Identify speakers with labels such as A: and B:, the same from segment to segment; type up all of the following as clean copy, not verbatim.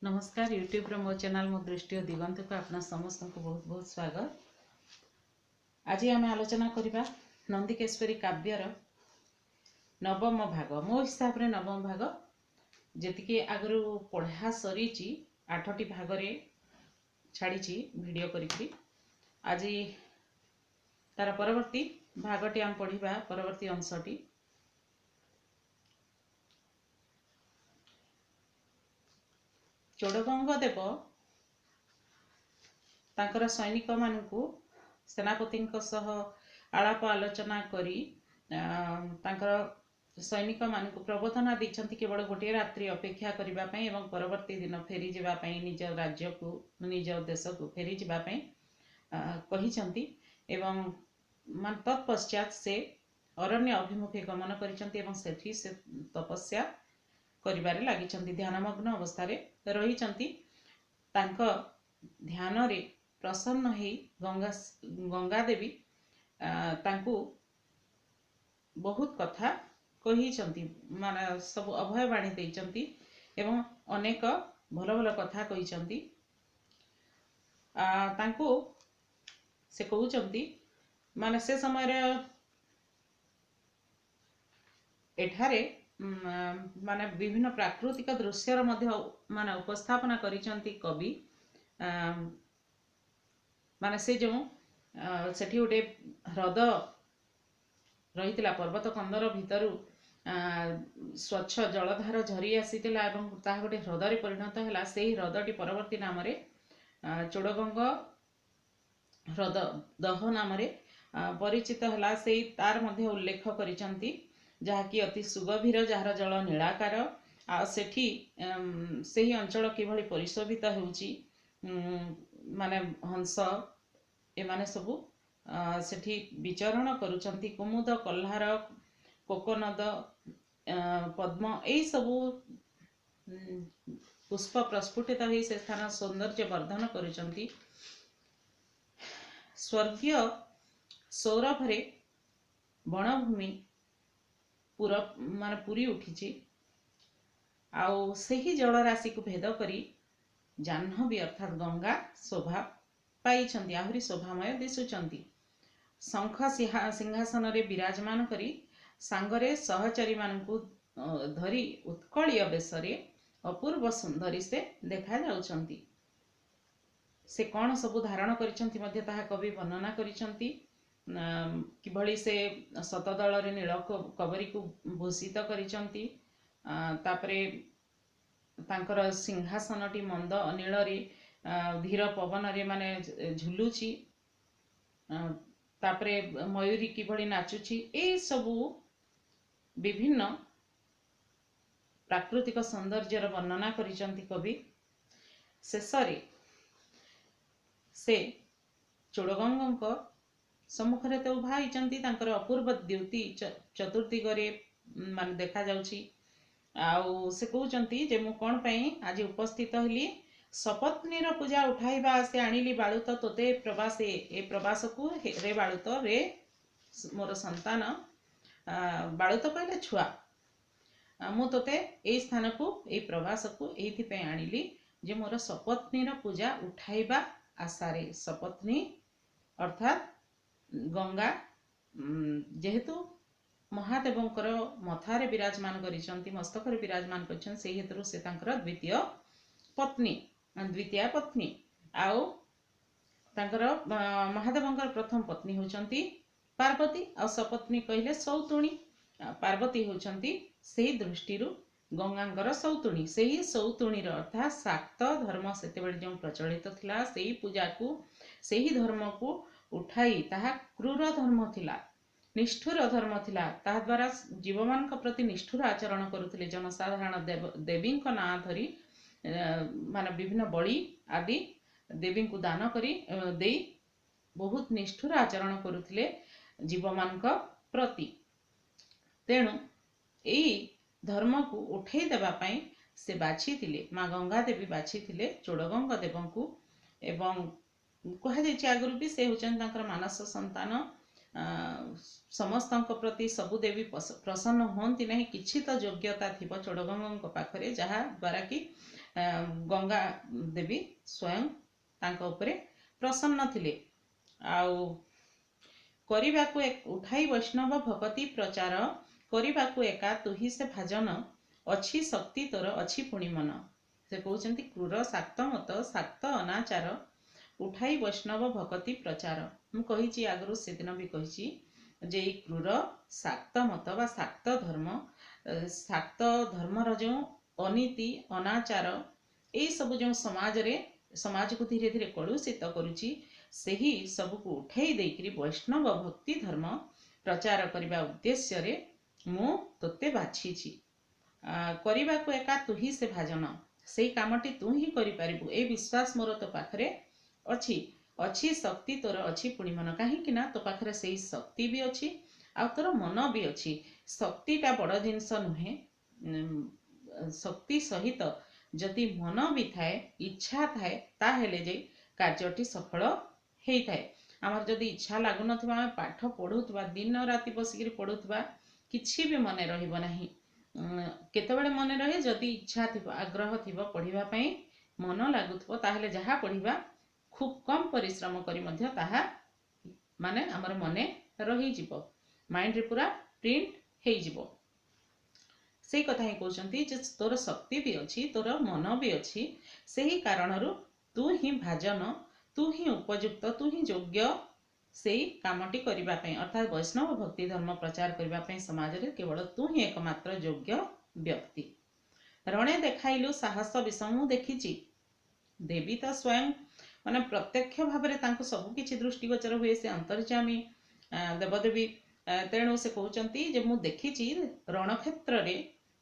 A: नमस्कार यूट्यूब रो मो चैनल मो दृष्टि और दिगंत को अपना समस्त को बहुत बहुत स्वागत। आज आम आलोचना करवा नंदिकेश्वरी काव्यर नवम भाग। मो हिसाब रे नवम भाग जी आगु पढ़ा सरी 8टी भाग छाड़ी वीडियो करी। आज तार परवर्ती भागटी आम पढ़ा परवर्ती अंशटी। चोड़गंग देव तांकर सैनिक मानू सेनापति आलाप आलोचना करी सैनिक मानू प्रबोधना देती केवल गोटे रात्रि अपेक्षा करने एवं परवर्ती दिन फेरी जावाई निज राज्य को निज देश को फेरी जावाई एवं तत्पश्चात से अरण्य अभिमुखे गमन कर से तपस्या करिबारे लागिचंती। ध्यानमग्न अवस्था रही ध्यान रे प्रसन्न ही गंगा देवी तांकु बहुत कथा कही माने सब अभय बाणी देइचंती एवं अनेक भल भल कथा कही तांकु से कहउचंती माने से समय एठारे माने विभिन्न प्राकृतिक दृश्यर मध्य माने उपस्थापना करिचंती कवि माने से जो सेठी गोटे ह्रद रही पर्वत कंदर भितर स्वच्छ जलधार झरी आसीला एवं ताहा गोटे ह्रदरे परिणत है। से ह्रदटी परवर्ती नाम चोड़गंग ह्रद दह नाम परिचित है। से तार मध्य उल्लेख करिचंती जहाँकि अति सुगभीर जार जल नीलाकार आठी से अंचल किभली परिशोभित होउची माने हंस एमाने सबू सेठी विचरण करुचंती। कुमुद कल्हार कोकोनद पद्म यही सबू पुष्प प्रस्फुटित हो से स्थान सौंदर्य वर्धन करुचंती। स्वर्गीय सौरभरे वनभूमि माने पूरी उठी आउ सही जलराशि को भेद करी जाह्नवी अर्थात गंगा शोभा पाई आहरी शोभामय दिशुचंती। शंख सिंहासन रे विराजमान करी सांगरे सहचरी मानकु धरी उत्कलीय बेशरे अपूर्व सुंदरी से देखा जाउचंती। से कौन सबु धारण करिसंती मध्य ताहा कवि वर्णना करिसंती किभली से शतदल रे नील कबरी को भूषित करिसंती। तापरे तांकर सिंहासनटी मंद अनिल रे धीर पवन रे माने झुलुची। तापरे मयूरी किभली नाचुची। ए सबु विभिन्न प्राकृतिक सौंदर्यर वर्णना करिसंती कवि। शेषरे से चोड़गंग सम्मुखरे तो उभा होइचंती तांकर अपूर्व द्युति चतुर्दिगरे मान देखा जाउची। आउ से कहउचंती जे मु कोन पई आज उपस्थित हली सपत्नीर पूजा उठाइबा से आनिली बाळुत तोते प्रवासे ए प्रवास को रे बाळुत रे मोर संतान बाळुत कहले छुआ मु तोते ए स्थान को ए प्रवास को एथि पे आनिली जे मोर सपत्नीर पूजा उठाइबा आशारे। सपत्नी अर्थात गंगा जेहेतु महादेवंकर मथारे विराजमान करिसंती मस्तकरे विराजमान करिसंती से हेतु से तांकर द्वितीय पत्नी आउ तांकर महादेवंकर प्रथम पत्नी होचंती पार्वती आ सपत्नी कहले सौतुणी। पार्वती होचंती सेही दृष्टिरु गंगांगर सौतुणी। सेही सौतुणीर अर्थात शाक्त धर्म सेतेबेले जो प्रचलित थिला सेही पूजा को सेही धर्म को उठाई ताहा क्रूर धर्म थिला निष्ठुर धर्म थिला। ताहा द्वारा जीव मान प्रति निष्ठुर आचरण करुथिले। जनसाधारण देवी ना धरी माने विभिन्न बलि आदि देवी को दान करी देई बहुत निष्ठुर आचरण करुथिले जीव मान प्रति। तेणु एई धर्म को उठे देबा पई से बाछि थिले माँ गंगा देवी बाछि थिले चोड़गंग देवंकु एवं कहा जायछि आगुरु भी से होचन तांकर मानस संतान समस्त प्रति सबु देवी प्रसन्न होती नहीं। किछि तो योग्यता थिबो चोड़गंग पाखरे जहा द्वारा कि गंगा देवी स्वयं तांको उपरे प्रसन्न थिले। आउ କରିବାକୁ उठाई वैष्णव भगति प्रचार କରିବାକୁ एका तुही से भाजन अच्छी शक्ति तोर अच्छी पुणी मन। से कहते क्रूर शाक्त मत शाक्त अनाचार उठाई वैष्णव भगति प्रचार। मु कही आगु से दिन भी कही जे क्रूर शाक्त मत बा शाक्त धर्मर जो अनीति अनाचार यही सब जो समाज को धीरे धीरे कलुषित करुच्ची सही सबको उठे देकरी वैष्णव भक्ति धर्म प्रचार करने उद्देश्य रे मु तोते बाछी करने को एका तुही से भाजन से कामटी तू ही करू ए विश्वास मोर तो पाखरे अच्छी अच्छी शक्ति तोर अच्छी पुणी मन कहीं तो पाखरे से शक्ति भी अच्छी आ तोर मन भी अच्छी। शक्तिटा बड़ जिनस नुहे शक्ति सहित जदि मन भी थाए इच्छा थाए ताहेले जे कार्यटी सफल होता है। आमर जदि इच्छा लगुन आम पाठ पढ़ुवा दिन राति बसिक पढ़ुवा किछि भी मन रहिबो नाही। केतेबेले मन रहे जदि इच्छा थी आग्रह थी पढ़ाई मन लगुथबो ताहेले जहा पढ़िबा खूब कम परिश्रम करी मध्य ताहा माने आमर मने रही जिवो माइंड रे पूरा प्रिंट हेई जिवो। से कथा ही कहते जे तोर शक्ति भी अच्छी तोर मन भी अच्छी से ही कारणरू तू ही भाजन तू ही उपयुक्त तू ही योग्य से कामटी करने अर्थात वैष्णव भक्ति धर्म प्रचार करने समाज रे केवल तू ही एकमात्र योग्य व्यक्ति। रणे देखाइलु साहस विषम देखी देवी तो स्वयं माने प्रत्यक्ष भाव में सब किसी दृष्टिगोचर हुए से अंतर्जामी देवदेवी। तेणु से कहते मु देखी रणक्षेत्र रे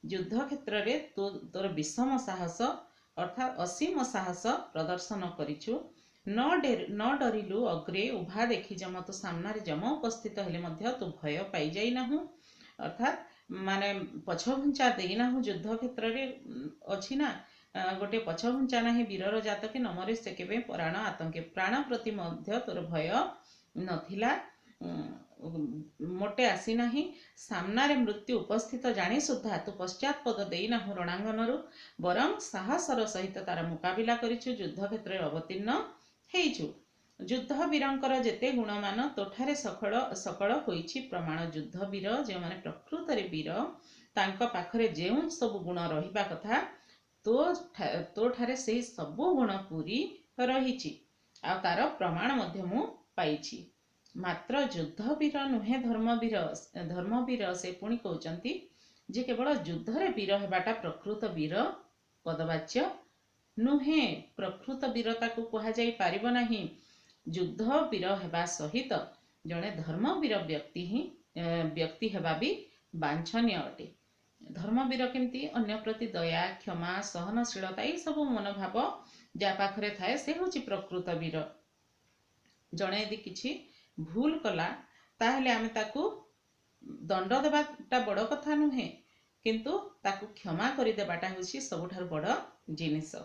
A: युद्ध क्षेत्र रे तोर विषम साहस अर्थात असीम साहस प्रदर्शन करिछु। न डरिलु अग्रे उभा देखी जम तो सामने जम उपस्थित हेले मध्य तू भय पाई जाई नाहु अर्थात माने पछघुंचा देई नाहु। युद्ध क्षेत्र रे अछि ना गोटे पछघुंचा नाही वीरर जातके नमरे से केबे प्राण आतंके प्राण प्रति मध्य तोर भय नथिला मोटे आसी नाही। सामनारे मृत्यु उपस्थित जानी सुद्धा तू पश्चात पद देई नाहु रणांगनरु बरं साहसर सहित तार मुकाबिला करिछु युद्ध क्षेत्र अवतीर्ण हेइछु। युद्ध वीरंकर जेते गुणमान तोठारे सकल सकल होइछि प्रमाण। युद्ध वीर जे माने प्रकृत रे वीर तांका पाखरे जेउ सब गुण रहिबा कथा तो ठारे से सब गुण पूरी रहिछि आ तार प्रमाण मध्य मु पाइछि। मात्र युद्ध वीर नुहे धर्मवीर से पुणी कहते जे केवल युद्ध रे वीर हेबाटा प्रकृत वीर पदवाच्य नुहे। प्रकृत वीरता को कहा जाई पारिबो नाही। युद्ध वीर हेबा सहित जड़े धर्मवीर व्यक्ति हेबा भी वांछनीय अटे। धर्मवीर केमती अन्य प्रति दया क्षमा सहनशीलता ये सब मनोभाव जा पाखरे थाए से होची प्रकृत वीर। जड़े यदि किछि भूल कला ताहले आमे ताकू दंड देबाटा बड़ कथा नुहे किंतु ताकू क्षमा करि देबाटा होची सबुठार बड़ जिनिस।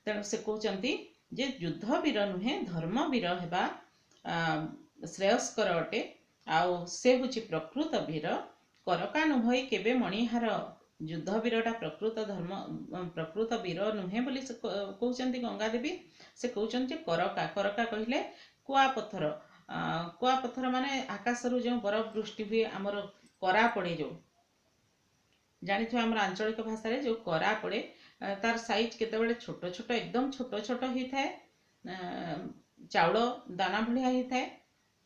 A: तेणु से कहते जे युद्ध वीर नुहे धर्मवीर हेबा श्रेयस्कर अटे। आउ से होची प्रकृत वीर करका नुहई केबे मणिहार। युद्ध वीरटा प्रकृत वीर नुहे बोली से कहते गंगा देवी। से कहते करका करका कहले कुआ पत्थर माने आकाश रु जो बरफ वृष्टि हुए आमर करा पड़े जो जानी थो आमर आंचलिक भाषा रे जो करा पड़े तार साइज केतेबेले छोट छोट एकदम छोट छोट ही थाए चाउल दाना भलिया ही थाए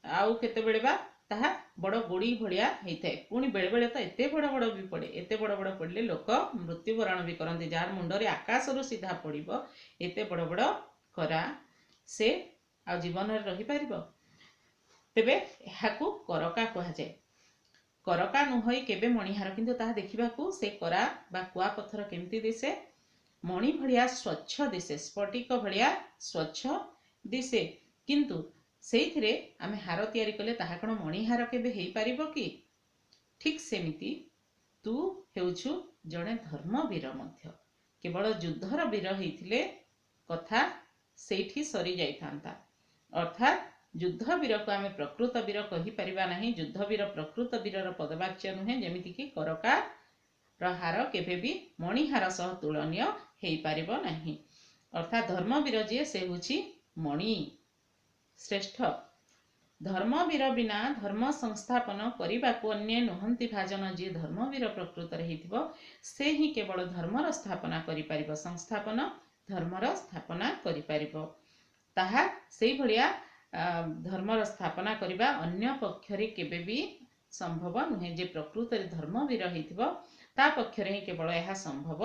A: आउ केतेबेले बा ताहा बड़ गोड़ी भलिया ही थाए। पुणी बेले बेले तो एते बड़ बड़ भी पड़े। एते बड़ बड़ पड़ले लोक मृत्युवरण भी करते जार मुंडरे आकाश रु सीधा पड़िबो एते बड़ बड़ करा से आ जीवन रे रही पारिबो। तेबे एहाकू करका कहा जाए। करका नुहई केबे मणिहार किंतु ताहा देखिबाकू से करा बा कुआ पत्थर केमती दिसे मणि भलिया स्वच्छ दिसे स्फटिक भलिया स्वच्छ दिसे किंतु सेइथिरे आमे हार तयारी कले ताहा कोन मणिहार केबे हेई पारिबो कि। ठीक सेमिति तू हेउछु जणे धर्मवीर मध्य। केवल युद्धर वीर हेइथिले कथा सेठी सरी जाइथांता अर्थात युद्ध वीर को आमे प्रकृत वीर कहि परिबा नाही। युद्ध वीर प्रकृत वीरर पदवाच्य नुहे जेमिति कि करका ହାର केबे भी मणिहार सह तुलनीय हेई पारिबो नहीं। अर्थात धर्मवीर जी से होछि मणि श्रेष्ठ। धर्मवीर बिना धर्म संस्थापन करने अन्य नुहंती भाजन जी धर्मवीर प्रकृत हेइथिबो से ही केवल धर्मर स्थापना करि पारिबो, संस्थापन धर्मर स्थापना करि पारिबो। ताहा सेई भलिया धर्मर स्थापना करिबा अन्य पक्षरे केबे भी संभव नुहे। जे प्रकृत धर्मवीर हेइथिबो ता पक्षरे ही केवल यह संभव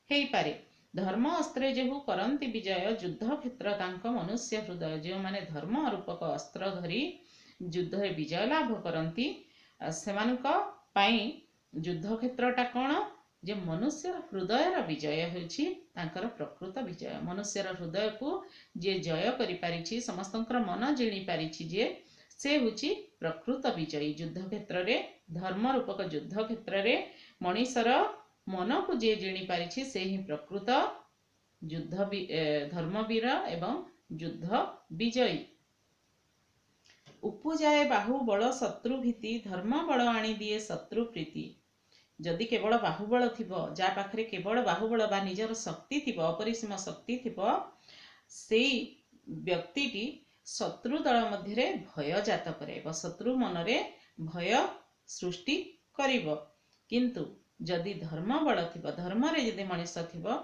A: हेई पारे। धर्म अस्त्रे जेहु करंती विजय युद्ध क्षेत्र तांक मनुष्य हृदय। जो माने धर्म रूपक अस्त्र धरी युद्ध विजय लाभ करती सेमानक पाई युद्ध क्षेत्रटा कौन जे मनुष्य हृदयर विजय होछि तांकर प्रकृत विजय। मनुष्यर हृदय को जे जय करि पारिछि, समस्तंकर मन जिणी पारिछि जे से होछि प्रकृत विजयी। युद्ध क्षेत्र रे धर्म रूपक युद्ध क्षेत्र रे मनुष्यर मन को जे जिणी पारिछि से ही प्रकृत युद्ध धर्मवीर एवं युद्ध विजयी। उपजाए बाहु बल शत्रु भीति धर्म बल आनी दिए शत्रु प्रीति। जदि केवल बाहुबल थिबो, जा पाखरे केवल बाहुबल बा निजर शक्ति थिबो, अपरिसीम शक्ति थिबो, सेई व्यक्तिटी शत्रु दल मध्य भय जात कराइब, शत्रु मनरे भय सृष्टि करिब। किंतु जदि धर्म बल थिबो, धर्म रे जदि मनुष्य थिबो,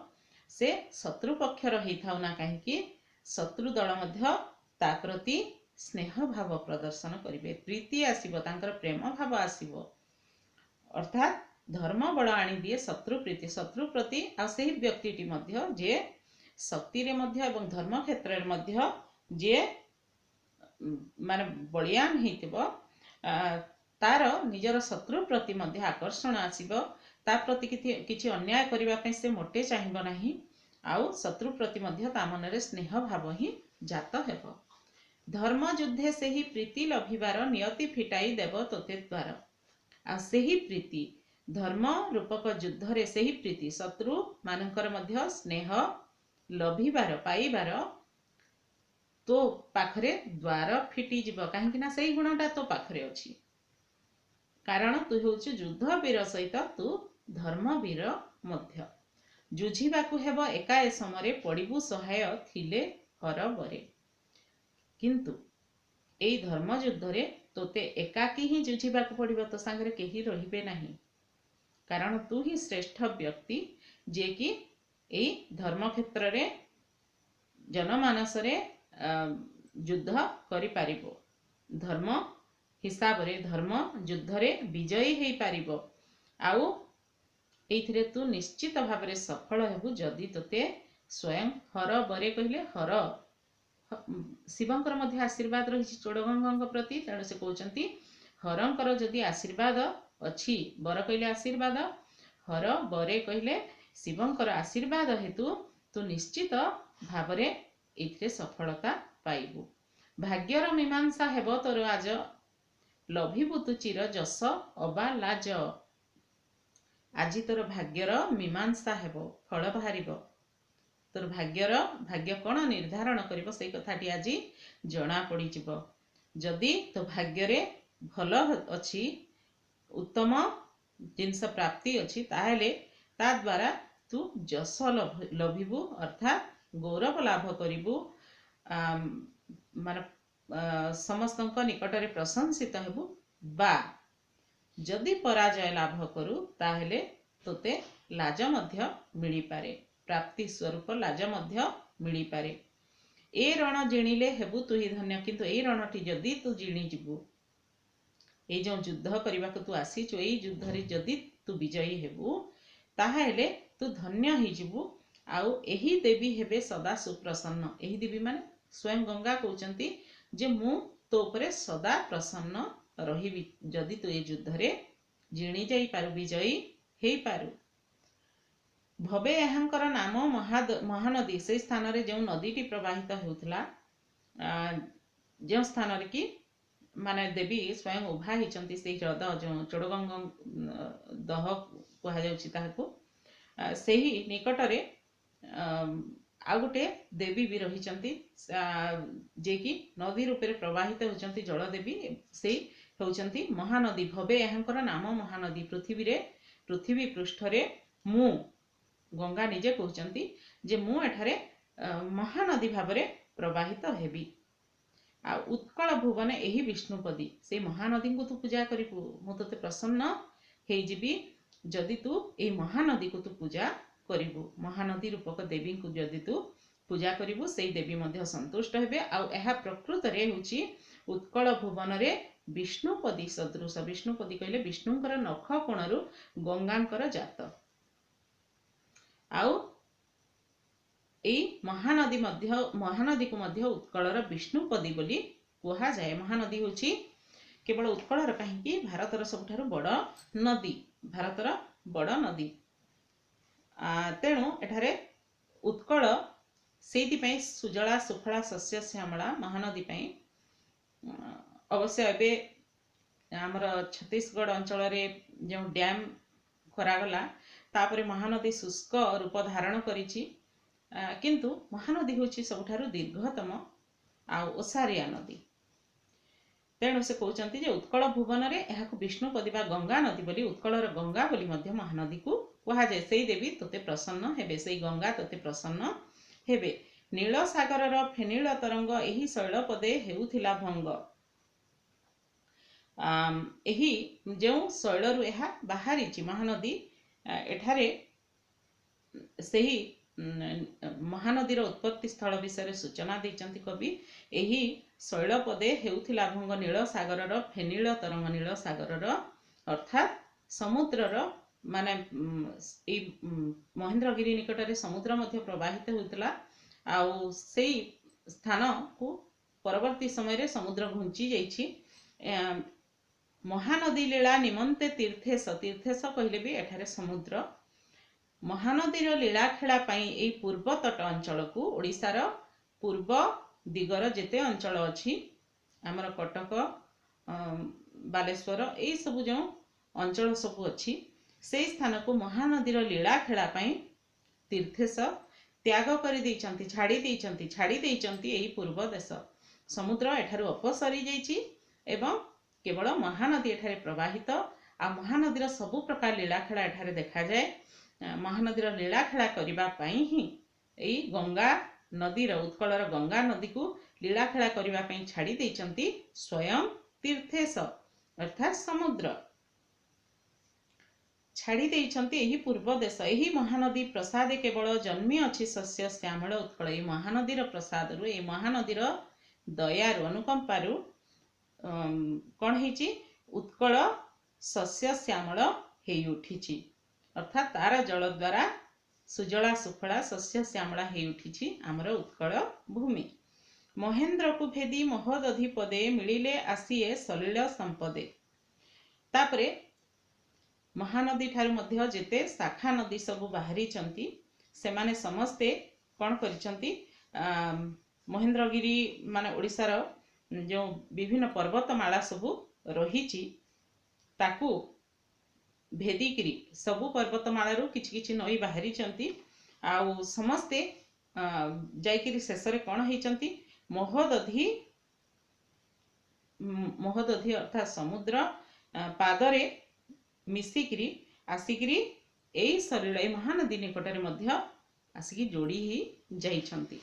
A: से शत्रु पक्षर हेइथाउ ना काहेकि शत्रु दल मध्य ता प्रति स्नेह भाव प्रदर्शन करिवे, प्रीति आसीबो, तांकर प्रेम भाव आसीबो। अर्थात धर्म बल आनी दिए शत्रु प्रीति। शत्रु प्रति आ सेही व्यक्तिटी मध्य जे शक्ति रे मध्य एवं धर्म क्षेत्र रे मध्य जे माने बलियान हेइतिबो, तार निजर शत्रु प्रति मध्य आकर्षण आसीबो, ता प्रति किछि अन्याय करिबा पई से मोटे चाहिबो नाही, आउ शत्रु प्रति मध्य ता मनरे स्नेह भाव ही जात हेबो। धर्म युद्धे से ही प्रीति लभिबार नियति फिटाई देव तोते द्वार। आ सेही प्रीति धर्म रूपक युद्ध रे सेही प्रीति शत्रु मानकर मध्य स्नेह लभिबार पाइबार तो पाखरे द्वार फिटी जिवो, काहेकि ना सेही गुणटा तो पाखरे अछि। कारण तू होछु युद्ध वीर सहित तू धर्मवीर मध्य। जुझिबाकु हेबो एकाए समरे पड़िबु सहाय थिले हर बरे। किंतु एई धर्म युद्ध रे तोते एकाकी ही जुझिबाकु पड़िबो, तो सांगरे केही रहिबे नाही। कारण तू ही श्रेष्ठ व्यक्ति जे कि एई धर्म क्षेत्र रे जनमानस रे युद्ध करि पारिबो, धर्म हिसाब रे धर्म युद्ध रे विजयी हेई पारिबो। आउ एइथिरे तू निश्चित भाव रे सफल हेबु जदि तोते स्वयं हर बरे कहिले हर शिवंकर मध्य आशीर्वाद रही चोड़गंगा प्रति, तेणु से कहते हरंकर जदि आशीर्वाद अच्छी, बर कहले आशीर्वाद, हर बरे कहले शिवंकर आशीर्वाद हेतु तू निश्चित भाव रे एथिरे सफलता पाइबु। भाग्यर मीमांसा हेबो तोर आज, लभिबु तू चिर जस अबा लाज। आज तोर भाग्यर मीमांसा हेबो, फल बाहरिबो। तोर भाग्य कौन निर्धारण करिबो सेई कथाटी आज जना पड़ी जिवो। जदि तो भाग्य रे भल अछि, उत्तम जिनस प्राप्ति अछि, ताहेले ता द्वारा तू जस लभिबु, अर्थात गौरव लाभ करिबु, माने समस्तंक निकटरे प्रशंसित हेबु। बा जदि पराजय लाभ करू ताहेले तोते लाज मध्य मिली पारे, प्राप्ति स्वरूप लाज मध्य मिली पारे। ए रण जिणिले हेबु तु ही धन्य। किंतु ए रणटी जदि तू जिणी जिबु, ए जो युद्ध करबा को तू आसीचु, ए युद्ध रे जदि तू विजयी हेबु ताहेले तू धन्य ही जिबु। आउ एही देवी हेबे सदा सुप्रसन्न। एही देवी माने स्वयं गंगा कहउचंती जे मु तो उपरे सदा प्रसन्न रहिबी जदि तू ए युद्ध रे जिणी जाई पारु, विजयी हेई पारु। भवे एहांकर नाम महानदी। से स्थान रे जो नदीटी प्रवाहित होउथला, जो स्थान रे कि माने देवी स्वयं उभा हिचंती, से ह्रद जो चोड़गंगा दह कहा जाउछि ताहाको, सेही निकट रे आ गोटे देवी भी रहिचंती, जे कि नदी रूपे प्रवाहित होचंती जल देवी। से होचंती महानदी। भवे एहांकर नाम महानदी। पृथ्वी रे पृथ्वी पृष्ठरे मु गंगा निजे कहउचंती जे मु एठारे महानदी भावरे प्रवाहित हेबी। आ उत्कल भुवन एही विष्णुपदी से महानदी को तू पूजा करिबु मु तते प्रसन्न हेई जिबी जदि तू ए महानदी को तू पूजा करिबु। महानदी रूपक देवी को जदि तू पूजा करिबु सेई देवी मध्य संतुष्ट हेबे। आ एहा प्रकृत रे होची उत्कल भुवन रे विष्णुपदी सदृश। विष्णुपदी कहले विष्णुंकर नख कोणरु गंगांकर जात। आउ एई महानदी को मध्य उत्कलर विष्णुपदी बोली कुहा जाए। महानदी होची केवल उत्कलर कहीं भारतर सबुठारु बड़ नदी, भारतर बड़ नदी। तेणु एठारे उत्कल सेइथिपई सुजला सुफला शस्य श्यामला महानदी पई अवश्य एबे आमर छत्तीसगढ़ अंचल रे जो डैम करागला तापरे महानदी शुष्क रूप धारण करिछि। किंतु महानदी होची सबुठारु दीर्घतम आ ओसारिया नदी। तेणु से कहउचंती जे उत्कल भुवन रे एहाकु विष्णुपदी बा गंगा नदी बोली उत्कलर गंगा बोली मध्य महानदी को कुहा जाय। सेई देवी तोते प्रसन्न हेबे, सेई गंगा तोते प्रसन्न हेबे। नील सागरर फेनील तरंग एही शैलपदे हेउथिला भंग। एही जो शैलरु एहा बाहरिछि महानदी एठारे सेही महानदीर उत्पत्ति स्थल विषय सूचना देइचंती कवि। एही शैलपदे हेउथिला भंग नील सागरर फेनील तरंग। नील सागरर अर्थात समुद्रर माने महेंद्रगिरी निकटरे समुद्र मध्य प्रवाहित होउतला। आउ सेई स्थान को परवर्ती समय रे समुद्र घुंची जाइछि। महानदी लीला निमंते तीर्थेश। तीर्थेश कहले भी एठारे समुद्र। महानदीर लीला खेला पाई एई पूर्व तट अंचल को ओडिशार पूर्व दिगर जेते अंचल अछि आमर कटक बालेश्वर एई सब जो अंचल सब अछि से स्थान को महानदीर लीला खेला पाई तीर्थेश त्याग करि दैचंती, छाड़ी दैचंती एई पूर्व देश। समुद्र एठारु अपसरी जाइछि एवं केवल महानदी एठारे प्रवाहित। आ महानदीर सबु प्रकार लीला खेला एठारे देखा जाए। महानदीर लीला खेला करिबा पई ही एई गंगा नदीर उत्कलर गंगा नदी को लीला खेला करिबा पई छाड़ी दैचंती स्वयं तीर्थेश अर्थात समुद्र छाड़ी दैचंती एही पूर्व देश। एही महानदी प्रसादे केवल जन्मी अछि शस्य श्यामल उत्कल। एही महानदीर प्रसाद रु एही महानदीर दयारु अनुकंपारु कौन हेची उत्कल शस्य श्यामल हेई उठिछि। अर्थात तार जल द्वारा सुजला सुफला शस्य श्यामला हेई उठिछि आमर उत्कल भूमि। महेंद्र को भेदी महोदधि पदे मिलिले आसीए सलिल संपदे। तापरे महानदी ठारु मध्य जेते शाखा नदी सब बाहरी चंती सेमाने समस्ते कौन करिचंती महेंद्रगिरी माने ओडिशार जो विभिन्न पर्वतमाला सबू रहीची ताकू भेदिकिरी सबू पर्वतमाला किछि किछि नई बाहरी चंती। आउ समस्ते जाइकिरी शेषरे कौन हेचंती महोदधि अर्थात समुद्र पादरे मिसिकिरी आसिकिरी एई सलिल ए महानदी निकटरे मध्य आसिकी जोड़ी ही जाइछंती।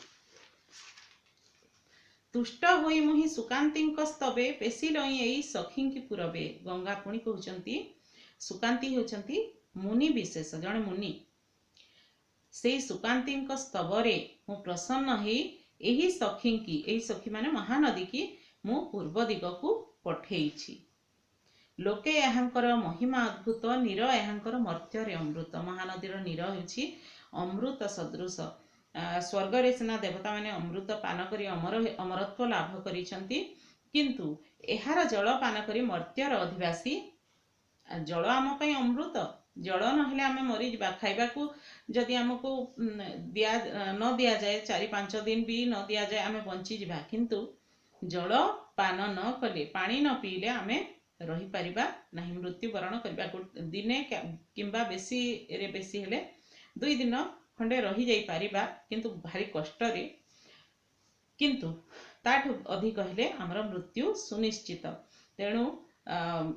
A: तुष्ट होई मुहि सुकांतींक स्तवे पेशी लई एई सखींकी पुरबे। गंगा पुणी कहउचंती सुकांती होचंती मुनि विशेष जणे मुनि। सेई सुकांतींक स्तवरे मु प्रसन्न हेई एही सखींकी एही सखी माने महानदी की मु पूर्व दिग को पठेइछि। लोके एहांकर महिमा अद्भुत नीर एहांकर मर्त्ୟରେ अमृत। महानदीर नीर हेउछि अमृत सदृश। स्वर्ग रे सिना देवता माने अमृत पान करी अमरत्व लाभ करिसंती किंतु एहार जल पान करी मर्त्यर अधिवासी जल आम पई अमृत। जल नहेले आमे मरी जिबा। खाइबा को जदि हमको दिया न दिया जाए 4-5 दिन भी न दिया जाए आमे बंची जिबा। किंतु जल पान न कले पानी न पीले आमे रही परिबा नहीं मृत्यु वरण करबा। दिने किंबा बेसी रे बेसी हेले 2 दिन खंडे रही जाई परिबा किंतु भारी कष्ट रे। किंतु ताठु अधिक हेले हमर मृत्यु सुनिश्चित। तेणु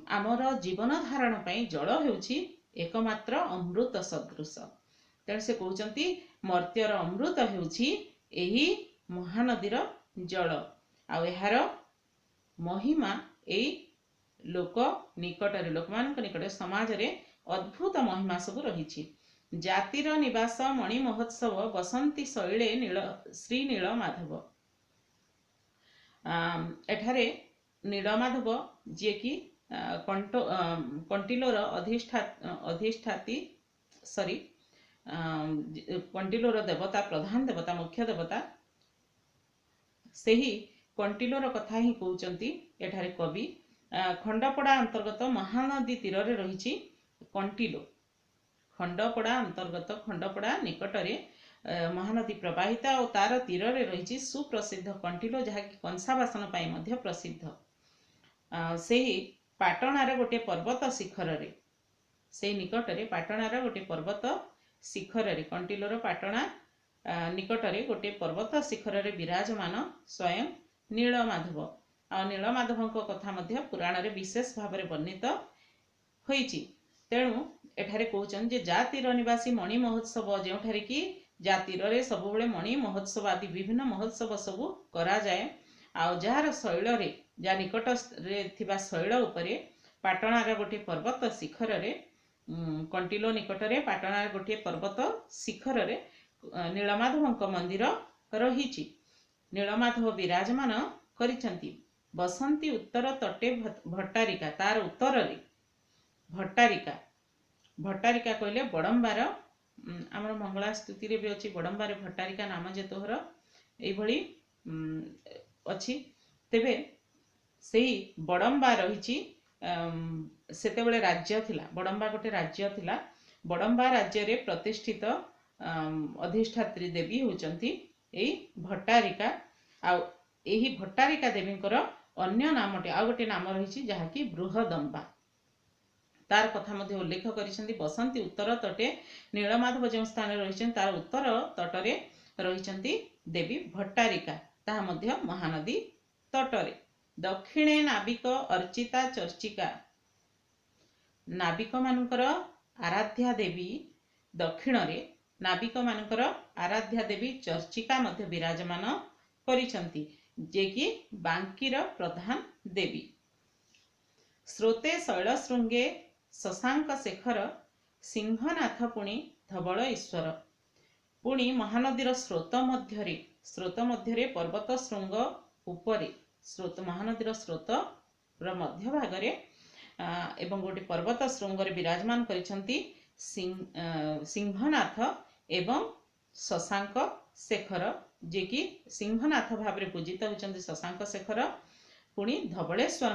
A: आमर जीवन धारण पई जल हेउछि एकमात्र अमृत सदृश। तेणु से कहते मर्त्यर अमृत हेउछि एही महानदीर जल आर महिमा एई लोक निकटरे लोक मान निकट समाज रे अद्भुत महिमा सब रही। जातिर निवास मणि महोत्सव बसंती शैले नील श्री नीलमाधव। एठारे नीलमाधव जी कि कंटिलोर अधिष्ठाती सॉरी कंटिलोर देवता प्रधान देवता मुख्य देवता से ही कंटिलोर कथा ही कहउचंती एठारे कवि। खंडपड़ा अंतर्गत महानदी तीर रे रही कंटिलो। खंडपड़ा अंतर्गत खंडपड़ा निकटरे महानदी प्रवाहिता और तार तीर रे रही सुप्रसिद्ध कंटिलो जहाँकि कंसा बासन पाई मध्य प्रसिद्ध। से ही पाटणार गोटे पर्वत शिखर रे से निकटरे पाटणार गोटे पर्वत शिखर रे कंटिलोर पाटणा निकटरे गोटे पर्वत शिखर रे विराजमान स्वयं नीलमाधव। आ नीलमाधव कथा मध्य पुराण रे विशेष भाव में वर्णित होईची। तेणु एठारे कहउछन जे जातिर निवासी मणि महोत्सव जोठारे कि जातिर रे सबुबले मणि महोत्सव आदि विभिन्न महोत्सव सबु करा जाए। आ जार शैल रे जा निकट रे थिबा शैल उपरे पाटणार गोटे पर्वत शिखर रे कंटिलो निकटरे पाटणार गोटे पर्वत शिखर रे नीलमाधव मंदिर रही। नीलमाधव विराजमान करिसंती। बसंती उत्तर तटे भट्टारिका तार उत्तर रे भट्टारिका भट्टारिका कहले बड़ंबार आमर मंगला स्तुति रे भी अछि बड़ंबार भट्टारिका नाम जे तोहर एभली अछि। तेबे सेही बड़ंबा रही सेतेबेले राज्य थिला। बड़ंबा गोटे राज्य थिला। बड़ंबा राज्य रे प्रतिष्ठित अधिष्ठात्री देवी होचंती एई भट्टारिका। आ एही भट्टारिका देवींकर अन्य नामटे आ गोटे नाम रही जहाँकि बृहदंबा। तार कथा मध्य उल्लेख करिसेंती। बसंती उत्तर तटे नीलमाधव जो स्थान रही तार उत्तर तटरे रही देवी भट्टारिका ताहा मध्य महानदी तटरे। दक्षिणे नाविक अर्चिता चर्चिका। नाविक मानकर आराध्या देवी दक्षिण रे नाविक मानकर आराध्या देवी चर्चिका मध्य विराजमान करिसंती जे कि बांकीर प्रधान देवी। स्रोते शैलशृंगे शशांक शेखर सिंहनाथ पुणी धवल ईश्वर। पुणी महानदीर स्रोत मध्यरे पर्वत शृंग उपरे स्रोत महानदीर स्रोत मध्य भागरे एवं गोटे पर्वत शृंग रे विराजमान करिसंती सिंहनाथ एवं शशांक शेखर जे कि सिंहनाथ भाव में पूजित होचंती शशांक शेखर। पुणी धवलेश्वर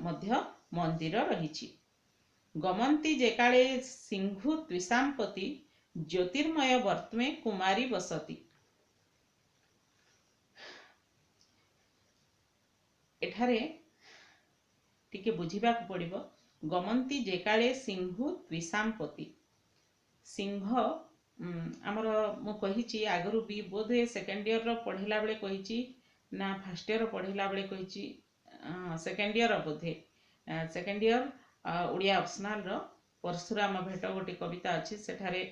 A: मध्य मंदिर रही। गमंती जेकाले सिंधु त्रिशांपति ज्योतिर्मय वर्त्मे कुमारी बसती। एठारे टिके बुझिबा पड़िबो। गमंती जेकाले सिंधु त्रिशांपति सिंह आमर मु कहिची आगरु भी बोधे सेकेंड ईयर रो पढ़िला बेले कहिची ना फर्स्ट ईयर पढ़िला बेले कहिची सेकेंड ईयर बोधे सेकेंड ईयर ओडिया ऑप्शनल रो परशुराम भेट गोटे कविता अच्छी सेठारे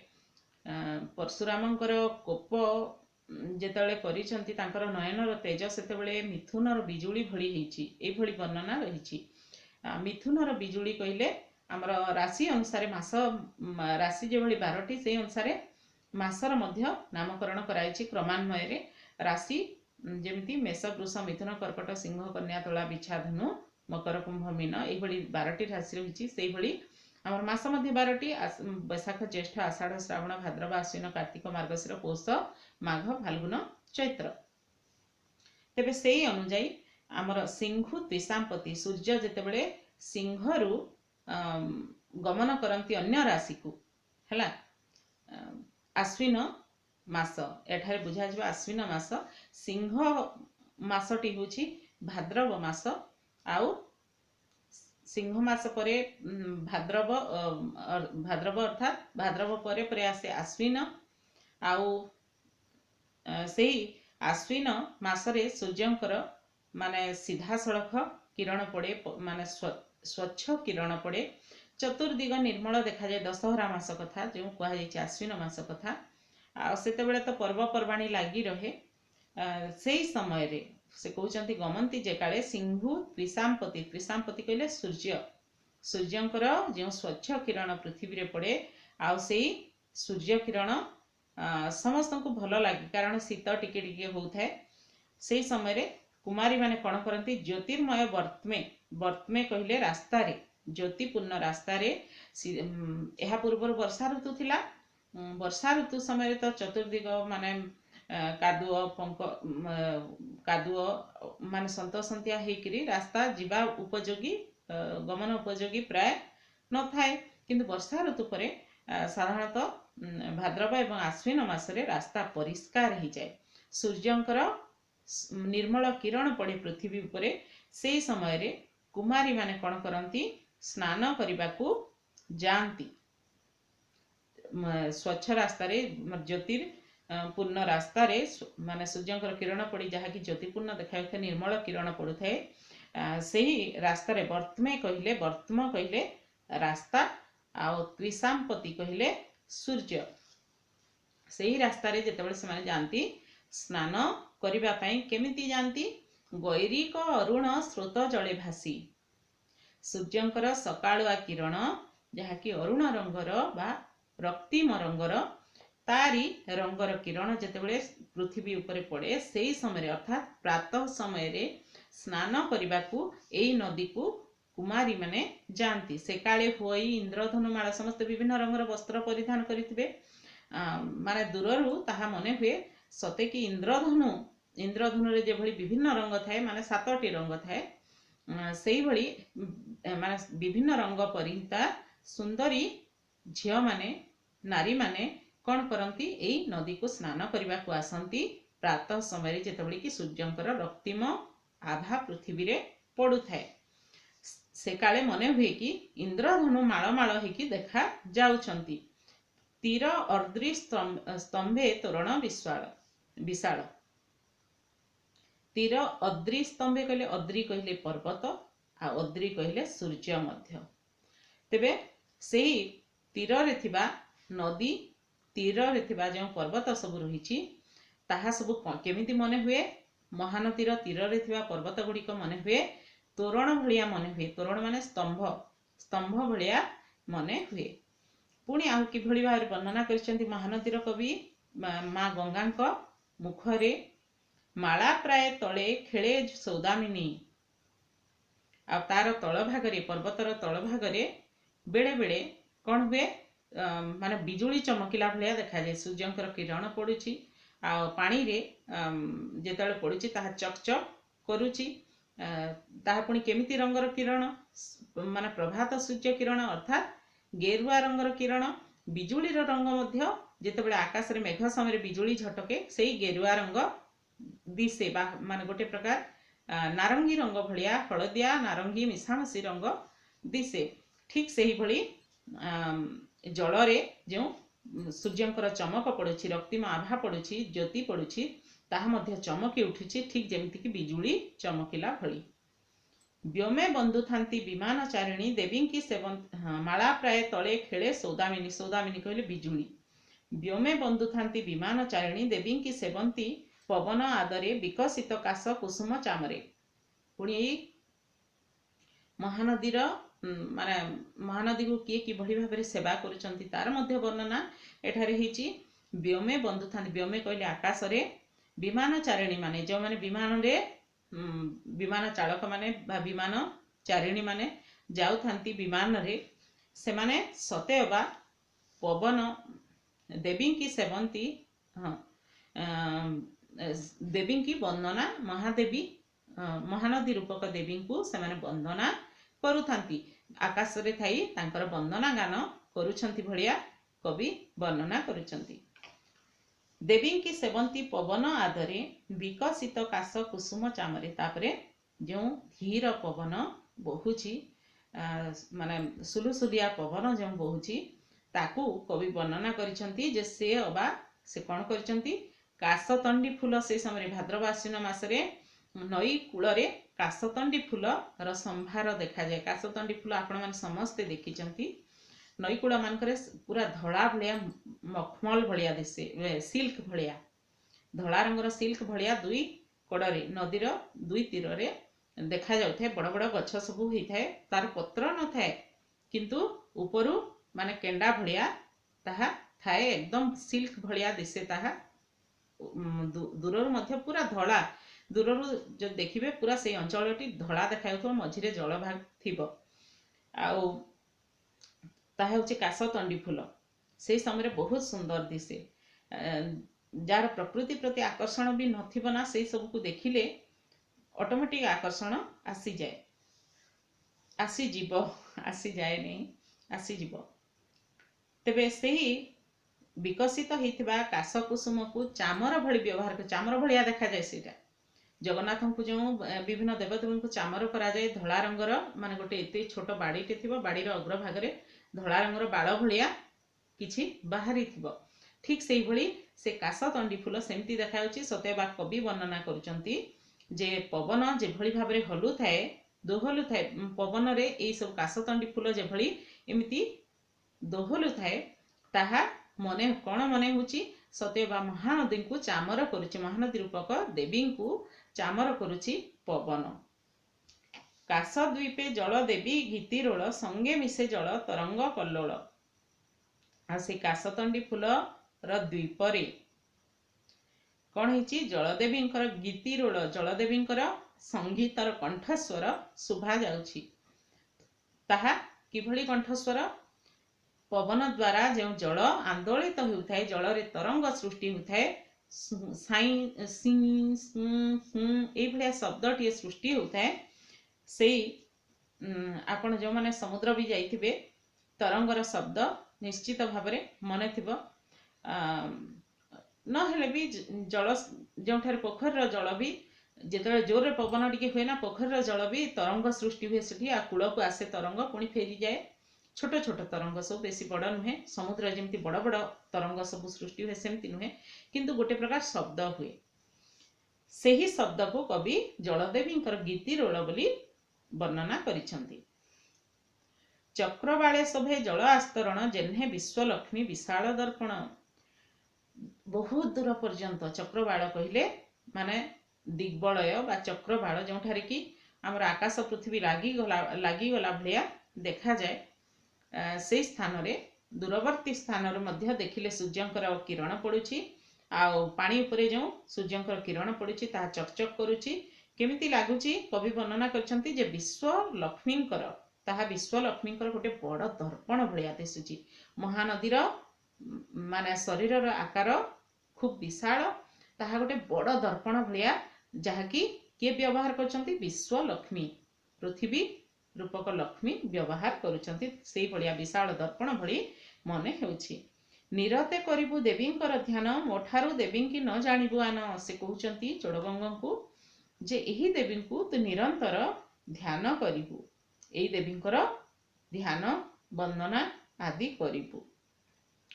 A: परशुरामंकर कोप जेतेबेले करिसंती तांकर नयनर तेज सेतेबेले मिथुनर बिजुली भली हेची एभली वर्णना रही। मिथुनर बिजुली कहले आमर राशि अनुसार मास राशि जो भली 12टी से अनुसार मासर मध्य नामकरण कराइछि क्रमान्वय रे। राशि जेमिति मेष वृष मिथुन कर्कट सिंह कन्या तुला बिछा धनु मकर कुंभ मीन एभली 12टी राशि रही। से भली आमर मास मध्य 12टी बैशाख ज्येष्ठ आषाढ़ श्रावण भाद्रव आश्विन कार्तिक मार्गशीर पौष माघ फाल्गुन चैत्र। तेबे सेई अनुजाई आमर सिंधु त्रिशांपति सूर्य जेतेबेले सिंहरु गमन करंती अन्य राशि को हैला आश्विन मास एठारे बुझा जिबा आश्विन मास सिंह मासटी होछि भाद्रव मास आउ सिंह मास परे भाद्रव अर्थात भाद्रव परे परे आसे आश्विन आउ सेही आश्विन मासरे सूर्यंकर माने सीधा सड़क किरण पड़े माने स्वच्छ किरण पड़े चतुर्दिग निर्मल देखा जाए दशहरा मास कथा जो कहुई आश्विन मास कथा आते तो पर्वपर्वाणी लगी रहे से समय रे से कहते गमंती जे काले सिंहु त्रिशांपति त्रिशांपति कहले सूर्य सूर्यंकर जो स्वच्छ किरण पृथ्वी रे पड़े आउ से सूर्य किरण समस्त को भल लगे कारण शीत टिके टिके होता है से समय रे कुमारी माने कौन करती ज्योतिर्मय वर्तमे कहले रास्ता रे ज्योतिपूर्ण रास्ता रे यह पूर्व वर्षा ऋतु थिला वर्षा ऋतु समय तो चतुर्दिग माने कादुओ पंक कादुओ माने सन्तसंतिया हेकरी रास्ता जीवा उपयोगी गमन उपयोगी प्राय न थाए किंतु वर्षा ऋतु परे साधारणतः भाद्रव एवं आश्विन मासरे रास्ता परिष्कार हो जाए सूर्यंकर निर्मल किरण पड़े पृथ्वी उपरे से समय रे कुमारी माने कौन करती स्नान करने को जाती स्वच्छ रास्ता रे ज्योतिर्पूर्ण रास्ता रे माने सूर्यंकर किरण पड़ी जहाँकि ज्योतिपूर्ण देखा निर्मल किरण पड़ू थाए से रास्ता रे वर्तमे कहले रास्ता आउ त्रिशांपति कहले सूर्य से ही रास्ता रे जेतेबेले से माने जानती स्नान करिबा पई केमिति जानती गैरिक अरुण स्रोत जले भासी सूर्यंकर सकाळुआ किरण जहाँकि अरुण रंगर बा रक्तिम रंगर तारी रंगर किरण जेतेबेले पृथ्वी उपरे पड़े से समय अर्थात प्रातः समय रे स्नान करने को एई नदी को कुमारी माने जानती से काले हुई इंद्रधनुमाଳ समस्त विभिन्न रंगर वस्त्र परिधान करिथिबे माने दूररू ताहा मने हुए सते कि इंद्रधनु रे जे भली विभिन्न रंग थाए माने 7टी रंग थाए सेही भली माने विभिन्न रंग परिहिता सुंदरी झियो माने नारी माने कौन करती एई नदी को स्नान करने को आसंती प्रातः समय जेतेबेले कि सूर्यंकर रक्तिम आभा पृथ्वी रे पड़ू थाए से काले मने हुए कि इंद्रधनु माळ होकी देखा जाउछंती तीर अर्द्री स्तंभे तोरण विशाल तीर अद्री स्तंभे कहले अद्री कहले पर्वत आ अद्री कहले सूर्य मध्य तेबे सेही तीर रे थिबा नदी तीर रे थिबा जो पर्वत सब रही ताहा सब केमिति मने हुए महानदीर तीर रे थिबा पर्वत गुड़िक मने हुए तोरण भलिया मने हुए तोरण माने स्तंभ भलिया मने हुए पुणी आउ कि भली भाव वर्णना करिसेंती महानदीर कवि माँ गंगा मुखरे माला प्राय तले खेले सौदामिनी आ तार तल भागरे पर्वतर तल भागरे बेले बेले कौन हुए माने बिजुली चमकिला भलिया देखा जाए सूर्यंकर किरण पड़ुछि आ पानी रे जेतेबेले पड़ुछि ताहा चकचक करूछि ताहा पुणी केमिति रंगर किरण माने प्रभात सूर्य किरण अर्थात गेरुआ रंगर किरण बिजुलीर रंग मध्य जेतेबेले आकाश रे मेघ समय बिजुली झटके सेही गेरुआ रंग दिसे बा माने गोटे प्रकार नारंगी रंग भलिया हलदिया नारंगी मिशामसी रंग दिसे ठीक सेही भली जल रे जो सूर्यंकर चमक पड़ुछि रक्तिम आभा पड़ुछि ज्योति पड़ुछि ताहा मध्य चमकी उठुछि ठीक जेमिति कि बिजुली चमकिला भली व्योमे बंधु थांती विमान चारिणी देवी की सेवन माला प्राय तले खेले सौदामिनी सौदामिनी कहले बिजुली व्योमे बंधु थांती विमान चारिणी देवी की सेवंती पवन आदरे विकसित काश कुसुम चामरे पुणी महानदीर माने महानदी को किए किभली भाव सेवा करुचंती तार मध्य वर्णना एठारे हिची व्योमे बंधु थांती व्योमे कहले आकाश रे विमान चारिणी माने जो माने विमान रे विमान चालक माने बा विमान चारिणी माने जाउ थांती विमान रे से माने सते अबा पवन देवी की सेवंती देवी की वंदना महादेवी महानदी रूपक देवी को से माने वंदना करुथांती आकाश रे थाई तांकर वंदना गान करुछंती भलिया कवि वर्णना करुछंती देवी की सेवंती पवन आदरे विकसित काश कुसुम चामरे तापरे जो धीर पवन बहुची माने सुलुसुलिया पवन जो बहुची ताकू कवि वर्णना करिसंती जे से अबा से कौन करिसंती काश तंडी फूल से समय भाद्रव आश्विन मासरे नई कूଳରେ कासतंडी फूलर संभार देखाଯାଏ। कासतंडी फूल आपण माने समस्ते देखिचंती। नई कूड़ मानकरे पूरा धड़ा भलिया मखमल भलिया दिसे, सिल्क भलिया धड़ा रंगर सिल्क भलिया दुई कड़े नदीर दुई तीर देखा जाउथे। बड़ बड़ गछ सब होइथाए, तार पत्र न थाए किंतु उपरु माने केंडा भलिया ताहा थाए, एकदम सिल्क भलिया दिसे। ताहा दूररु मध्य पूरा धड़ा, दूररु जो देखिबे पूरा से अंचलटी धड़ा देखाउथो, मझिरे जल भाग थिबो। आउ ताहा होची कासतंडी फूल। से समय बहुत सुंदर दिसे। जार प्रकृति प्रति आकर्षण भी नथिबो ना, से सब को देखिले ऑटोमेटिक आकर्षण आसी जाए, आसी जीवो, आसी जाए नहीं, आसी जीवो। तेबे सेही विकसित होइथिबा कास कुसुम को चामर भली व्यवहार कर, चामर भलिया देखा जाए। सेटा जगन्नाथ को जो विभिन्न देवदेवी को चामर करा जाए, धला रंगर माने गोटे एते छोट बाड़ीटे थिबो, बाड़ीर अग्रभागरे धला रंगर बाड़ भलिया किछि बाहरी थिबो। ठीक सेही भली से कासतंडी फूल सेमती देखाउछि। सत्यबा कवि वर्णना करूचंती जे पवन जे भली भाबरे हलु थाए, दोहलु थाए पवन रे, एई सब कासतंडी फूल जे भली एमिति दोहलु थाए, ताहा मने कोन मने होछि सत्यबा महानदी को चामर करूछि, महानदी रूपक देवी को चामर करूछि पवन। कासद्वीपे जल देवी गीतिरोल, संगे मिसे जल तरंग कल्लोल। आ से कासतंडी फूल र द्वीपरे कौन होइछि, जलदेवींकर गीतिरोल, जलदेवींकर संगीतर कंठस्वर शुभा जाउछि। ताहा किभली कंठस्वर, पवन द्वारा जो जल आंदोलित होउथाए, जल रे तरंग सृष्टि होउथाए, साई सिं एई भलिया शब्दटी सृष्टि होउथाए। सेई आपण जो माने समुद्र भी जाइथिबे, तरंगर शब्द निश्चित भावरे मने थिबो। न हेले भी जल जोठार पोखर जल भी जेतले जोर पवन टिके हुए ना, पोखर जल भी तरंग सृष्टि हुए सेठी, आ कूल को आसे तरंग पुणी फेरी जाए। छोट छोट तरंग सब, बेसी बड़ नुहे। समुद्र जेमती बड़ बड़ तरंग सब सृष्टि हुए सेमती नुहे, किंतु गोटे प्रकार शब्द हुए। सेही शब्द को कवि जलदेवींकर गीतिरोल बोली वर्णना करिसंती। चक्रवाळे शोभे जल आस्तरण, जेन्हे विश्वलक्ष्मी विशाल दर्पण। बहुत दूर पर्यंत चक्रवाळ कहले माने दिग्बलय बा चक्रवाळ, जोठारे कि हमर आकाश पृथ्वी लागी गला भलिया देखा जाए। से स्थान रे दूरवर्ती स्थान रे मध्य देखिले सूर्यंकर किरण पड़ुछि, आ पानी उपरे जो सूर्यंकर किरण पड़ुछि ता चकचक करूछि। केमिति लागुछि कवि वर्णना करछंती जे विश्वलक्ष्मींकर, ताहा विश्वलक्ष्मींकर गोटे बड़ दर्पण भलिया दिसुछि। महानदीर माने शरीरर आकार खूब विशाल, ताहा गोटे बड़ दर्पण भलिया, जहाँकि किए व्यवहार करछंती, विश्वलक्ष्मी पृथ्वी रूपक लक्ष्मी व्यवहार करुछंती। सेई भलिया विशाल दर्पण भली मने हेउछि। निरते करिबु देवींकर ध्यान, मोठारु देवींकी न जानिबु आन। से कहउछंती चोडगंगा को जे एही देवी को तु निरंतर ध्यान करिबु, एई देवींकर ध्यान वंदना आदि करिबु।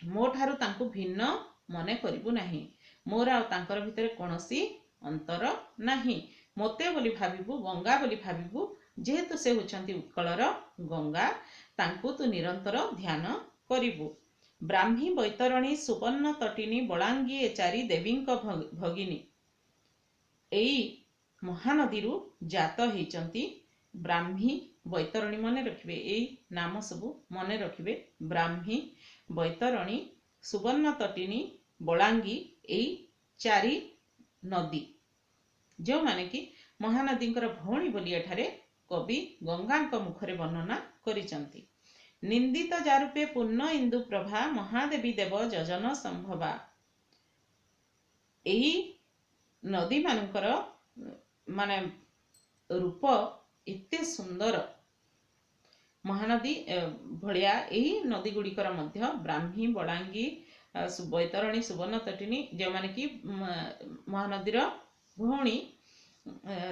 A: मोठारु तांकु भिन्न मने करिबु नाही, मोर आ तांकर भितरे कोनोसी अंतर नाही। मोते बोली भाबिबु, गंगा बोली भाबिबु, जेहेतु से होचंती उत्कलर गंगा, तांकु तु निरंतर ध्यान करिबु। ब्राह्मी बैतरणी सुवर्ण तटिनी, बलांगी ए चारि देवींक भगिनी। एई महानदीरु जात हेचंती ब्राह्मी बैतरणी, मने रखिबे एई नाम सबु मने रखिबे। ब्राह्मी बैतरणी सुवर्ण तटिनी बलांगी, एई चारि नदी जो माने कि महानदींकर भौणी बोली एठारे कवि गंगांक मुखरे वर्णना करिसंती। निंदित जारूपे पूर्ण इंदु प्रभा, महादेवी देव जजन संभवा। एही नदी मानकर माने रूप एते सुंदर, महानदी भलिया एही नदी गुड़िकर मध्य ब्राह्मी, बलांगी, बैतरणी, सुवर्ण तटिनी जो माने कि महानदीर भौणी,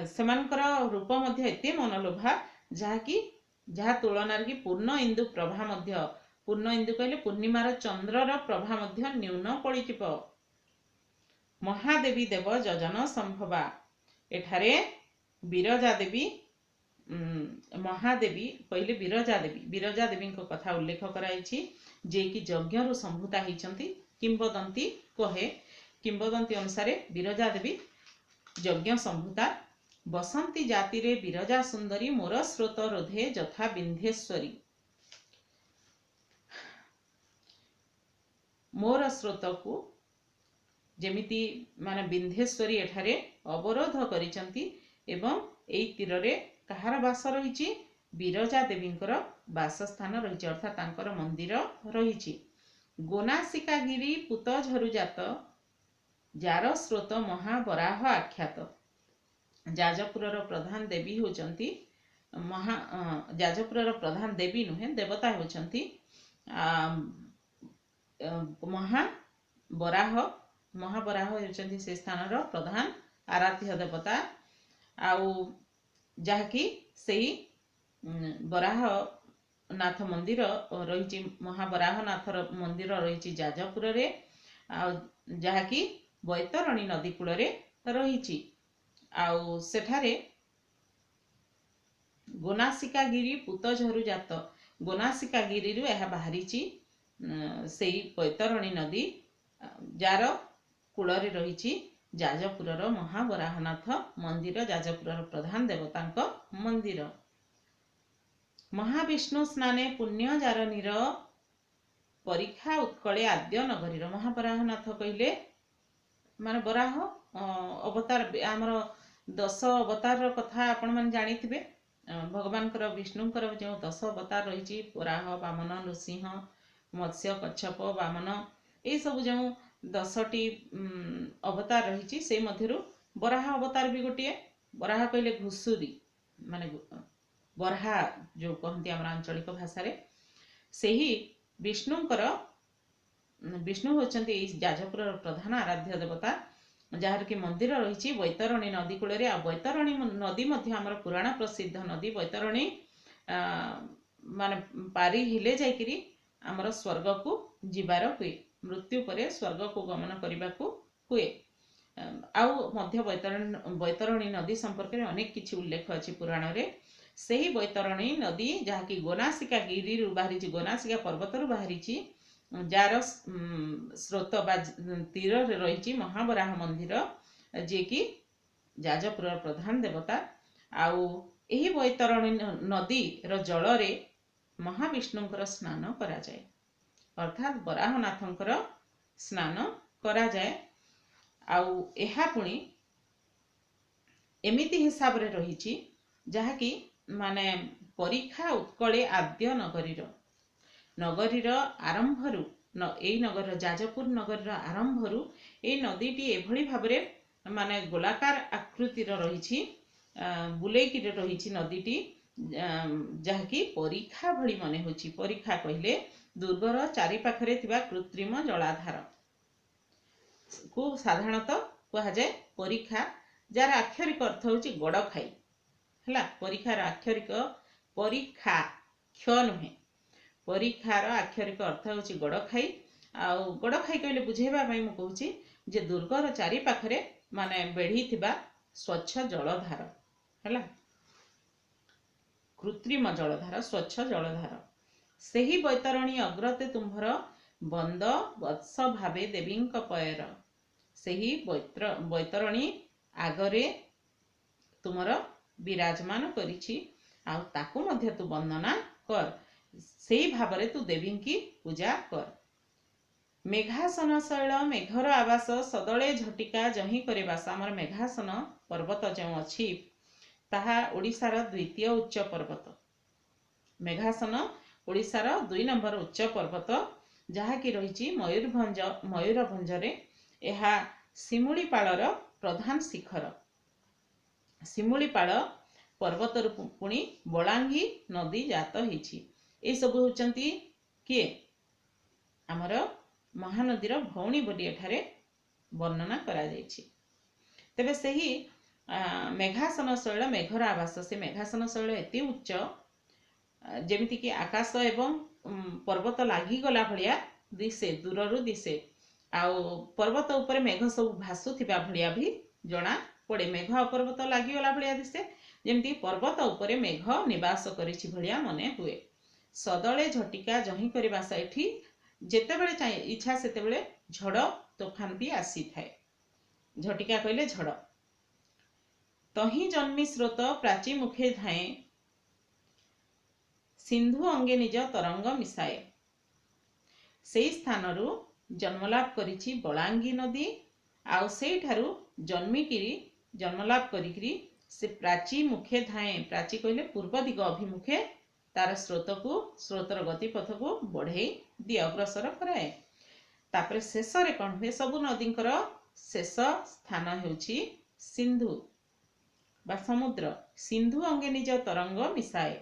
A: सेमानकर रूप मध्य एते मनलोभा, जहा तुलनार कि पूर्ण इंदु प्रभा मध्य, पूर्ण इंदु कहले पूर्णिमार चंद्रर प्रभा मध्य न्यून पड़िजिब। महादेवी देव जजन संभवा। एठारे विरजा देवी महादेवी पहले विरजा देवी कथा उल्लेख कराई जे कि यज्ञ संभूता होती। किंबदंती कहे किंबदंती अनुसार विरजा देवी यज्ञ संभूता। बसंती जाति रे विरजा सुंदरी मोर स्रोत रोधे जथा विंध्येश्वरी। मोर स्रोत को जेमिति माने विंध्येश्वरी एठारे अवरोध करिसंती एवं एई तीर रे कहार वास रही विरजा देवींकर वासस्थान रही अर्थात तांकर मंदिर रही। गोनासिका गिरी पुत झरुजात जार स्रोत महाबराह आख्यात। जाजपुर प्रधान देवी होचंती जाजपुर प्रधान देवी नुहे देवता होचंती महाबराह होचंती से स्थान प्रधान आराध्य देवता। आउ जहाँकि सही बराह नाथ मंदिर रही महाबराह नाथ मंदिर रही जाजपुर रे जहाँकि बैतरणी नदी कूल रही। आउ सेठारे गोनासिका गिरी पुत झरु जात गोनासिका गिरी रु यह बाहरी से बैतरणी नदी जार कूल रही जाजपुर महाबराहनाथ मंदिर जाजपुर प्रधान देवता मंदिर। महाविष्णु स्नाने पुण्य जारनीर परीक्षा उत्कले आद्य नगरीर। महाबराहनाथ कहले माने बराह अवतार आमर 10 अवतार कथा आपण मन जानिथिबे। भगवान विष्णुकर जो 10 अवतार रही बराह वामन नृसिंह मत्स्य कच्छप वामन ये सब जो 10टी अवतार रही से मध्यरु बराह अवतार भी गोटे। बराह कहले घुसुरी माने बराह जो कहती आम आंचलिक भाषा से ही विष्णुकर विष्णु होचंती जाजपुर प्रधान आराध्य देवता जार कि मंदिर रही बैतरणी नदी कूल। बैतरणी नदी मध्य आमर पुराण प्रसिद्ध नदी बैतरणी माने पारी हिले जाइकरी आमर स्वर्ग को जीवार हुए मृत्यु परे स्वर्ग को गमन करने को हुए। आउ मध्य बैतरणी नदी संपर्क में अनेक किछि उल्लेख अछि पुराण रे। सही बैतरणी नदी जहाँकि गोनासिका गिरी बाहरी गोनासिका पर्वत बाहरी जार स्रोत बा तीर रही महाबराह मंदिर जे कि जाजपुर प्रधान देवता। आउ एही बैतरणी नदी रो जल रे महाविष्णुंकर स्नान करा जाए अर्थात बराहनाथंकर स्नान करा जाए। आउ एहा पुणी एमिति हिसाब रे रही जहाँकि माने परीक्षा उत्कले आद्य नगरीर आरंभरू एई नगर जाजपुर नगर आरंभरू ए नदीटी एभली भाबरे माने गोलाकार आकृतिर रही बुलेकी रही नदीटी जहाँकि परीक्षा भली मने होची। परीक्षा कहले दुर्गर चारि पाखरे थिबा कृत्रिम जलाधार को साधारणतः कहा जाए परीक्षा जार आक्षरिक अर्थ होची गड़ खाई हला। परीक्षार आक्षरिक परीक्षा क्ष नुहे परीक्षार आक्षरिक अर्थ होची गड़ खाई। आउ गड़ खाई कहले बुझेबा पई मु कहूची जे दुर्गर चारि पाखरे माने बेढ़ी थिबा स्वच्छ जलधार हला कृत्रिम जलधार स्वच्छ जलधार। सेही बैतरणी अग्रते तुम्भर बंद वत्स भावे देवींक पयर। सेही बैतरणी आगरे तुमर विराजमान करिछि आउ ताकू मध्य तू वंदना कर सेही भावरे तू देवी की पूजा कर। मेघासन शैल मेघर आवास सदले झटिका जही करे बास। आमर मेघासन पर्वत जो अच्छी ताहा ओडिशार द्वितीय उच्च पर्वत। मेघासन ओडिशार 2 नंबर उच्च पर्वत जहाँकि रही मयूरभंज रे। एहा शिमुलीपाଳର प्रधान शिखर। शिमुलीपाଳ पर्वत पुणी बलांगी नदी जात होइछि। ए सब होचंती किए आमर महानदीर भौणी बोली एठारे वर्णना करा जाइछि। तेबे सही मेघासन शैल मेघर आवास से मेघासन शैल एति उच्च जेमिति कि आकाश एवं पर्वत लागी गला भलिया दिसे दूररु दिसे। आउ पर्वत ऊपर मेघ सब भासुथिबा भलिया भी जणा पड़े मेघ अपर्वत लागिगला भलिया दिसे जेमती पर्वत उपरे मेघ निवास करिछि भलिया मने हुए सदळे झटिका जही करबा सैठी जेतेबेले चाहे इच्छा सेतेबेले झड़ तोफान भी आसी थाए झटिका कहले झड़ तही जन्मी स्रोत प्राची मुखे धाए सिंधु अंगे निज तरंग मिसाए से स्थानरू जन्मलाभ करिछि बलांगी नदी आउ सेई ठारू जन्मिकिरी जन्मलाभ करिकरी से प्राची मुखे धाए प्राची कहले पूर्व दिग अभिमुखे तार स्रोत को स्रोतर गतिपथ को बढ़े दिए अग्रसर कराए तापर शेष रे कौन हुए सबु नदींकर शेष स्थान हेउछि सिंधु बा समुद्र सिंधु अंगे निज तरंग मिसाए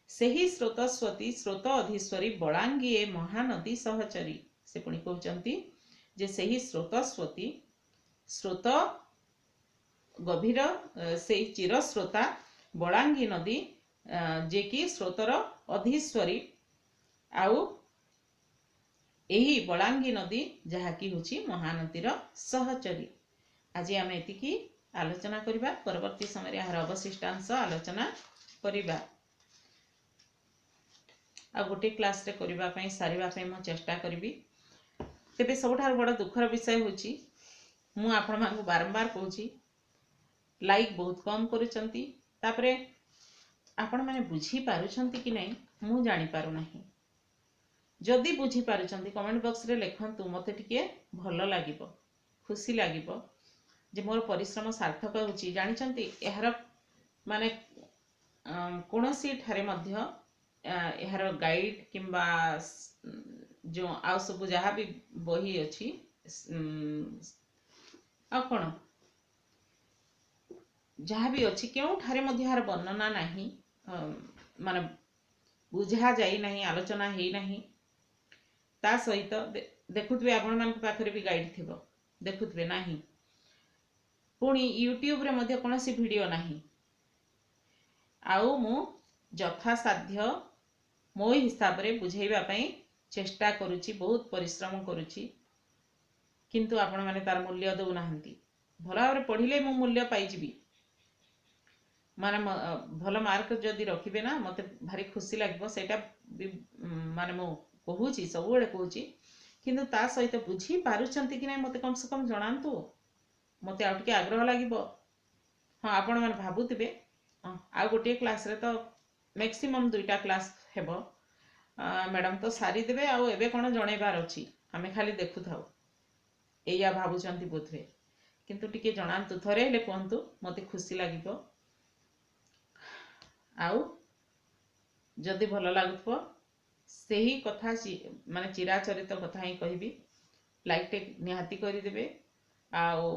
A: सेही स्रोतस्वती स्रोत अधीश्वरी बलांगीए महानदी सहचरी से पुणी कहउचंती जे सेही स्रोतस्वती स्रोत गभीर से चिरस्रोता बलांगी नदी जे कि स्रोतर अधीश्वरी आउ एही बलांगी नदी जहाँकि होछि महानदीर सहचरी आज आम एतिकी आलोचना करिबा परवर्ती समय यार अवशिष्टांश आलोचना करिबा आ गोटे क्लास रे करिबा पई सारिबा पई म चेष्टा करिबी तेबे सबठार बड़ दुखर विषय होछि मु आपण मानकु बारंबार कहूछि लाइक बहुत कम करूचंती तापरे आपण माने बुझी पारुचंती कि नहीं मु जानि पारु नाही जदि बुझी पारुचंती कमेंट बॉक्स रे लिखंतु मते टिके भलो लागिबो खुशी लागिबो जे मोर परिश्रम सार्थक होछि जानिचंती एहार माने कोनोसी ठारे मध्य एहार गाइड किंबा जो आउ सब जहाँ भी बही अच्छी आ कौन जहाँ भी अच्छी क्यों ठारे मध्य यार वर्णना नहीं माने बुझा जाई नहीं आलोचना हेई नहीं ता सहित देखुथबे आपण मान पाखरे भी गाइड थिबो देखुथबे नहीं पुणी यूट्यूब रे मध्य कोनोसी वीडियो नहीं आउ मु यथा साध्य मो हिसाब रे बुझाइबा पई चेष्टा करूची बहुत परिश्रम करूची किंतु आपण माने तार मूल्य दउ नाहंती भला भाबरे पढिले मु मूल्य पाई जिबी माने भल मार्क जदि रखिबे ना मते भारी खुशी लागबो सेटा माने मु कहूची सब बेले कहूची किंतु ता सहित बुझी पारुचंती कि नै मते कम से कम जणांतु मते आ टिके आग्रह लागिबो हां आपण माने भाबुतिबे आ गोटे क्लास रे तो मैक्सिमम 2टा क्लास हेबो मैडम तो सारी देबे आ एबे कोन जणैबार अछि आमे खाली देखु थाउ एया भाबुचंती बोथरे किंतु टिके जणांतु थरे हेले कोंतु मते खुशी लागिबो आउ जदि भलो लागुथबो सेही कथा माने चिराचरित कथा ही कहबी लाइक टे निहाती करि देबे आउ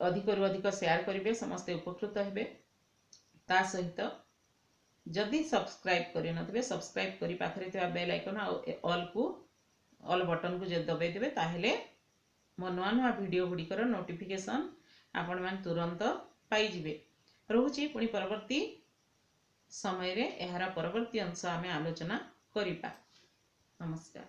A: अधिक रु अधिक शेयर करिवे समस्त उपकृत हेबे ता सहित जदि सब्सक्राइब करि नथबे सब्सक्राइब करि पाखरे थिबा बेल आइकन ऑल बटन को जे दबाई देबे ताहेले मो नुआ नुआ वीडियो गुड़िकर नोटिफिकेशन आपण मान तुरंत पाई जिवे रहुची पुणी परवर्ती समय रे एहारा परवर्ती अंश आमे आलोचना करिपा नमस्कार।